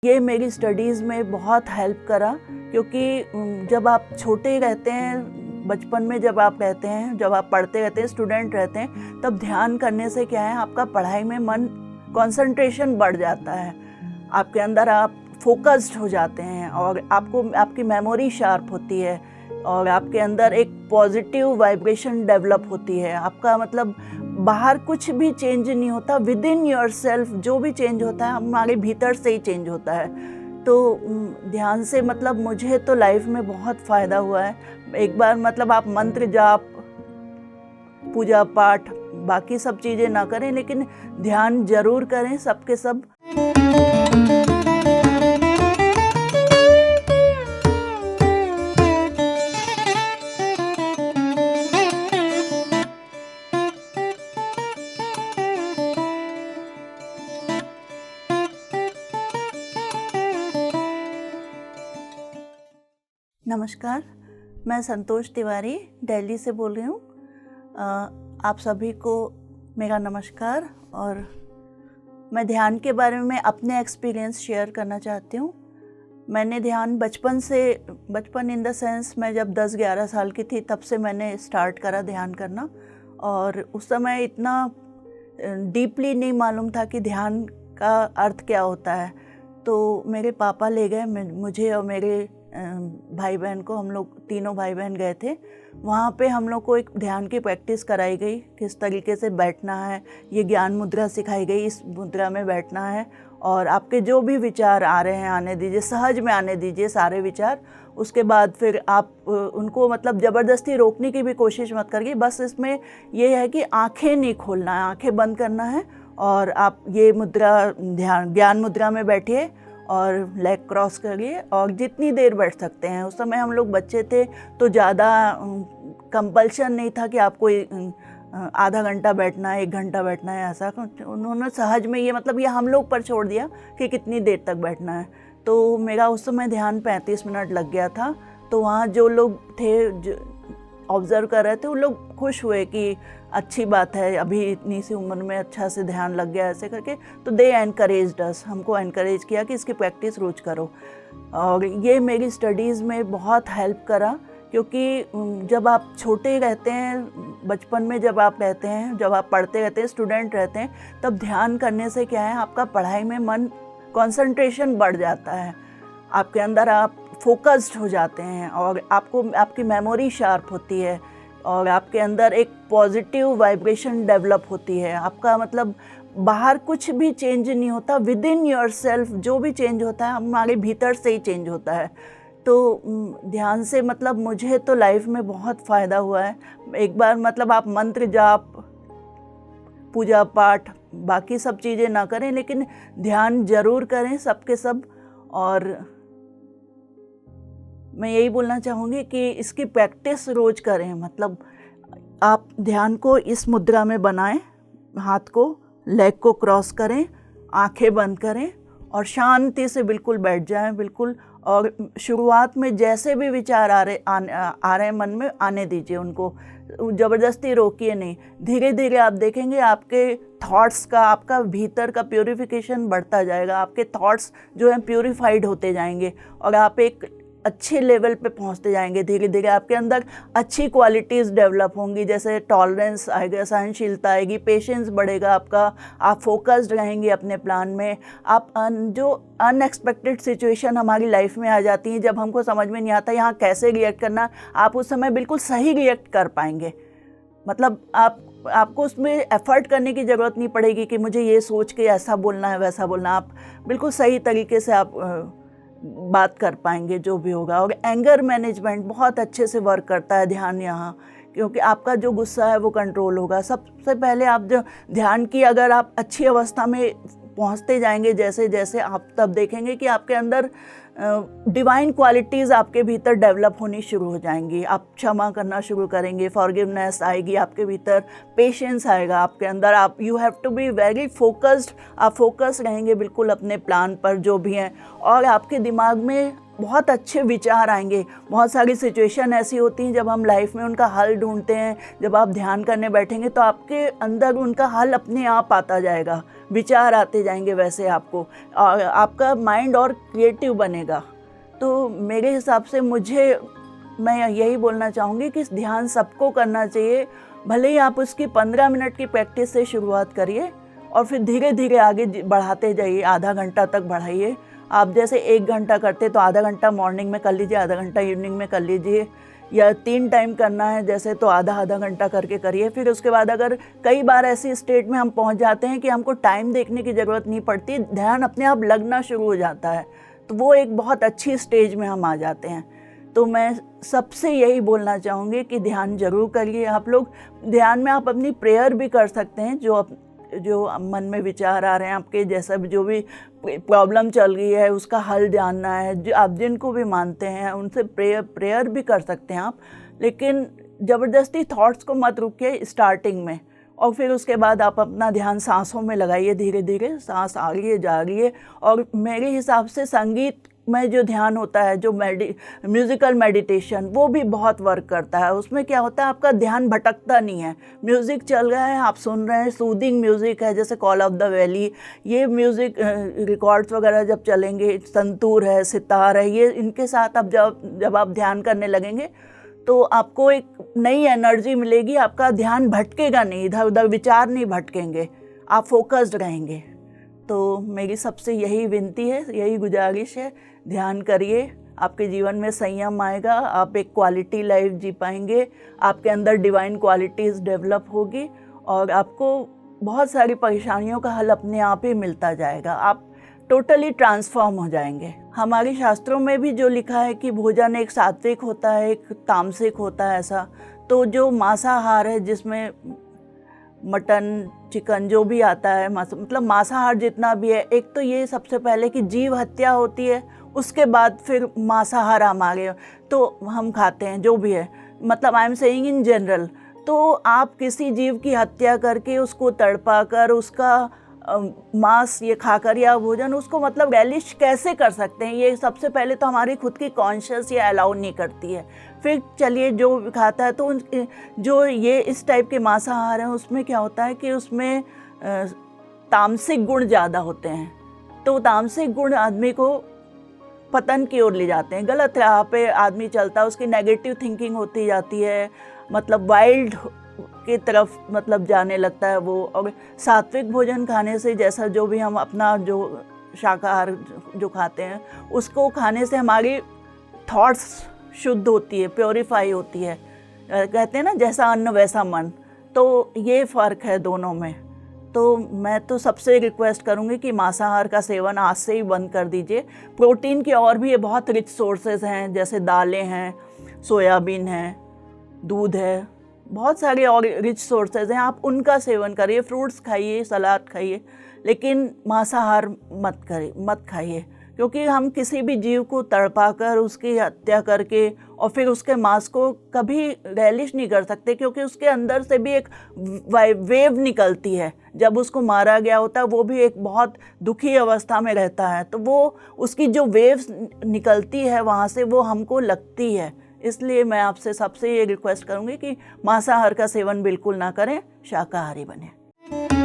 ये मेरी स्टडीज़ में बहुत हेल्प करा, क्योंकि जब आप छोटे रहते हैं, बचपन में जब आप रहते हैं, जब आप पढ़ते रहते हैं, स्टूडेंट रहते हैं, तब ध्यान करने से क्या है, आपका पढ़ाई में मन कंसंट्रेशन बढ़ जाता है, आपके अंदर आप फोकस्ड हो जाते हैं और आपकी मेमोरी शार्प होती है और आपके अंदर एक पॉजिटिव वाइब्रेशन डेवलप होती है। आपका मतलब बाहर कुछ भी चेंज नहीं होता, विद इन योर सेल्फ जो भी चेंज होता है हमारे भीतर से ही चेंज होता है। तो ध्यान से मतलब मुझे तो लाइफ में बहुत फ़ायदा हुआ है। एक बार मतलब आप मंत्र जाप, पूजा पाठ, बाकी सब चीज़ें ना करें, लेकिन ध्यान ज़रूर करें, सबके सब। नमस्कार, मैं संतोष तिवारी दिल्ली से बोल रही हूँ। आप सभी को मेरा नमस्कार। और मैं ध्यान के बारे में अपने एक्सपीरियंस शेयर करना चाहती हूँ। मैंने ध्यान बचपन इन द सेंस मैं जब 10-11 साल की थी तब से मैंने स्टार्ट करा ध्यान करना, और उस समय इतना डीपली नहीं मालूम था कि ध्यान का अर्थ क्या होता है। तो मेरे पापा ले गए मुझे और मेरे भाई बहन को, हम लोग तीनों भाई बहन गए थे। वहाँ पे हम लोग को एक ध्यान की प्रैक्टिस कराई गई, किस तरीके से बैठना है, ये ज्ञान मुद्रा सिखाई गई, इस मुद्रा में बैठना है और आपके जो भी विचार आ रहे हैं आने दीजिए, सहज में आने दीजिए सारे विचार। उसके बाद फिर आप उनको मतलब ज़बरदस्ती रोकने की भी कोशिश मत करिए, बस इसमें ये है कि आँखें नहीं खोलना है, आँखें बंद करना है और आप ये मुद्रा ज्ञान मुद्रा में बैठिए और लेग क्रॉस करिए और जितनी देर बैठ सकते हैं। उस समय हम लोग बच्चे थे तो ज़्यादा कंपल्शन नहीं था कि आपको आधा घंटा बैठना है, 1 घंटा बैठना है, ऐसा उन्होंने सहज में ये मतलब ये हम लोग पर छोड़ दिया कि कितनी देर तक बैठना है। तो मेरा उस समय ध्यान 35 मिनट लग गया था। तो वहाँ जो लोग थे ऑब्ज़र्व कर रहे थे, वो लोग खुश हुए कि अच्छी बात है, अभी इतनी सी उम्र में अच्छा से ध्यान लग गया ऐसे करके। तो दे एनकरेज्ड अस, हमको एनकरेज किया कि इसकी प्रैक्टिस रोज़ करो। और ये मेरी स्टडीज़ में बहुत हेल्प करा, क्योंकि जब आप छोटे रहते हैं, बचपन में जब आप रहते हैं, जब आप पढ़ते रहते हैं, स्टूडेंट रहते हैं, तब ध्यान करने से क्या है, आपका पढ़ाई में मन कंसंट्रेशन बढ़ जाता है, आपके अंदर आप फोकस्ड हो जाते हैं और आपकी मेमोरी शार्प होती है और आपके अंदर एक पॉजिटिव वाइब्रेशन डेवलप होती है। आपका मतलब बाहर कुछ भी चेंज नहीं होता, विद इन योर सेल्फ जो भी चेंज होता है हमारे भीतर से ही चेंज होता है। तो ध्यान से मतलब मुझे तो लाइफ में बहुत फ़ायदा हुआ है। एक बार मतलब आप मंत्र जाप, पूजा पाठ, बाकी सब चीज़ें ना करें, लेकिन ध्यान ज़रूर करें, सबके सब। और मैं यही बोलना चाहूँगी कि इसकी प्रैक्टिस रोज़ करें। मतलब आप ध्यान को इस मुद्रा में बनाएं, हाथ को, लेग को क्रॉस करें, आंखें बंद करें और शांति से बिल्कुल बैठ जाएं, बिल्कुल। और शुरुआत में जैसे भी विचार आ रहे हैं मन में, आने दीजिए उनको, ज़बरदस्ती रोकिए नहीं। धीरे धीरे आप देखेंगे आपके थॉट्स का, आपका भीतर का प्यूरिफिकेशन बढ़ता जाएगा, आपके थॉट्स जो हैं प्यूरिफाइड होते जाएंगे और आप एक अच्छे लेवल पे पहुंचते जाएंगे। धीरे धीरे आपके अंदर अच्छी क्वालिटीज़ डेवलप होंगी, जैसे टॉलरेंस आएगा, सहनशीलता आएगी, पेशेंस बढ़ेगा आपका, आप फोकस्ड रहेंगे अपने प्लान में। आप जो अनएक्सपेक्टेड सिचुएशन हमारी लाइफ में आ जाती हैं, जब हमको समझ में नहीं आता यहाँ कैसे रिएक्ट करना, आप उस समय बिल्कुल सही रिएक्ट कर पाएंगे। मतलब आपको उसमें एफर्ट करने की ज़रूरत नहीं पड़ेगी कि मुझे ये सोच के ऐसा बोलना है वैसा बोलना। आप बिल्कुल सही तरीके से आप बात कर पाएंगे जो भी होगा। और एंगर मैनेजमेंट बहुत अच्छे से वर्क करता है ध्यान यहाँ, क्योंकि आपका जो गुस्सा है वो कंट्रोल होगा। सबसे पहले आप जो ध्यान की अगर आप अच्छी अवस्था में पहुँचते जाएंगे जैसे जैसे, आप तब देखेंगे कि आपके अंदर डिवाइन क्वालिटीज़ आपके भीतर डेवलप होनी शुरू हो जाएंगी। आप क्षमा करना शुरू करेंगे, फॉरगिवनेस आएगी आपके भीतर, पेशेंस आएगा आपके अंदर। आप you have to be very focused, आप फोकस रहेंगे बिल्कुल अपने प्लान पर जो भी हैं, और आपके दिमाग में बहुत अच्छे विचार आएंगे। बहुत सारी सिचुएशन ऐसी होती हैं जब हम लाइफ में उनका हल ढूंढते हैं, जब आप ध्यान करने बैठेंगे तो आपके अंदर उनका हल अपने आप आता जाएगा, विचार आते जाएंगे वैसे आपको, और आपका माइंड और क्रिएटिव बनेगा। तो मेरे हिसाब से मैं यही बोलना चाहूँगी कि ध्यान सबको करना चाहिए। भले ही आप उसकी 15 मिनट की प्रैक्टिस से शुरुआत करिए और फिर धीरे धीरे आगे बढ़ाते जाइए, आधा घंटा तक बढ़ाइए। आप जैसे 1 घंटा करते तो आधा घंटा मॉर्निंग में कर लीजिए, आधा घंटा इवनिंग में कर लीजिए, या 3 टाइम करना है जैसे तो आधा घंटा करके करिए। फिर उसके बाद अगर कई बार ऐसी स्टेट में हम पहुंच जाते हैं कि हमको टाइम देखने की ज़रूरत नहीं पड़ती, ध्यान अपने आप लगना शुरू हो जाता है, तो वो एक बहुत अच्छी स्टेज में हम आ जाते हैं। तो मैं सबसे यही बोलना चाहूँगी कि ध्यान ज़रूर करिए आप लोग। ध्यान में आप अपनी प्रेयर भी कर सकते हैं, जो मन में विचार आ रहे हैं आपके, जैसा जो भी प्रॉब्लम चल रही है उसका हल जानना है, जो आप जिनको भी मानते हैं उनसे प्रेयर भी कर सकते हैं आप। लेकिन ज़बरदस्ती थॉट्स को मत रुकिए स्टार्टिंग में, और फिर उसके बाद आप अपना ध्यान सांसों में लगाइए, धीरे धीरे सांस आ रही है जा रही है। और मेरे हिसाब से संगीत में जो ध्यान होता है, जो म्यूज़िकल मेडिटेशन, वो भी बहुत वर्क करता है। उसमें क्या होता है, आपका ध्यान भटकता नहीं है। म्यूज़िक चल रहा है, आप सुन रहे हैं, सूदिंग म्यूज़िक है जैसे कॉल ऑफ द वैली, ये म्यूज़िक रिकॉर्ड्स वगैरह जब चलेंगे, संतूर है, सितार है, ये इनके साथ आप जब आप ध्यान करने लगेंगे तो आपको एक नई एनर्जी मिलेगी। आपका ध्यान भटकेगा नहीं, इधर उधर विचार नहीं भटकेंगे, आप फोकस्ड रहेंगे। तो मेरी सबसे यही विनती है, यही गुजारिश है, ध्यान करिए, आपके जीवन में संयम आएगा, आप एक क्वालिटी लाइफ जी पाएंगे, आपके अंदर डिवाइन क्वालिटीज़ डेवलप होगी और आपको बहुत सारी परेशानियों का हल अपने आप ही मिलता जाएगा। आप टोटली ट्रांसफॉर्म हो जाएंगे। हमारे शास्त्रों में भी जो लिखा है कि भोजन एक सात्विक होता है, एक तामसिक होता है, ऐसा। तो जो मांसाहार है, जिसमें मटन, चिकन जो भी आता है, मतलब मांसाहार जितना भी है, एक तो ये सबसे पहले कि जीव हत्या होती है, उसके बाद फिर मांसाहार हमारे तो हम खाते हैं जो भी है, मतलब I am saying in general. तो आप किसी जीव की हत्या करके उसको तड़पा कर उसका मांस ये खाकर या भोजन उसको मतलब रेलिश कैसे कर सकते हैं, ये सबसे पहले तो हमारी खुद की कॉन्शियस ये अलाउ नहीं करती है। फिर चलिए जो खाता है, तो जो ये इस टाइप के मांसाहार हैं उसमें क्या होता है कि उसमें तामसिक गुण ज़्यादा होते हैं, तो तामसिक गुण आदमी को पतन की ओर ले जाते हैं, गलत राह पे आदमी चलता है, उसकी नेगेटिव थिंकिंग होती जाती है, मतलब वाइल्ड की तरफ मतलब जाने लगता है वो। और सात्विक भोजन खाने से, जैसा जो भी हम अपना जो शाकाहार जो खाते हैं उसको खाने से हमारी थॉट्स शुद्ध होती है, प्योरीफाई होती है, कहते हैं ना जैसा अन्न वैसा मन, तो ये फ़र्क है दोनों में। तो मैं तो सबसे रिक्वेस्ट करूँगी कि मांसाहार का सेवन आज से ही बंद कर दीजिए। प्रोटीन के और भी ये बहुत रिच सोर्सेज हैं, जैसे दालें हैं, सोयाबीन है, दूध है, बहुत सारे और रिच सोर्सेज हैं, आप उनका सेवन करिए, फ्रूट्स खाइए, सलाद खाइए, लेकिन मांसाहार मत खाइए, क्योंकि हम किसी भी जीव को तड़पा कर उसकी हत्या करके और फिर उसके मांस को कभी रेलिश नहीं कर सकते, क्योंकि उसके अंदर से भी एक वेव निकलती है। जब उसको मारा गया होता है वो भी एक बहुत दुखी अवस्था में रहता है, तो वो उसकी जो वेव्स निकलती है वहाँ से वो हमको लगती है। इसलिए मैं आपसे सबसे ये रिक्वेस्ट करूँगी कि मांसाहार का सेवन बिल्कुल ना करें, शाकाहारी बने।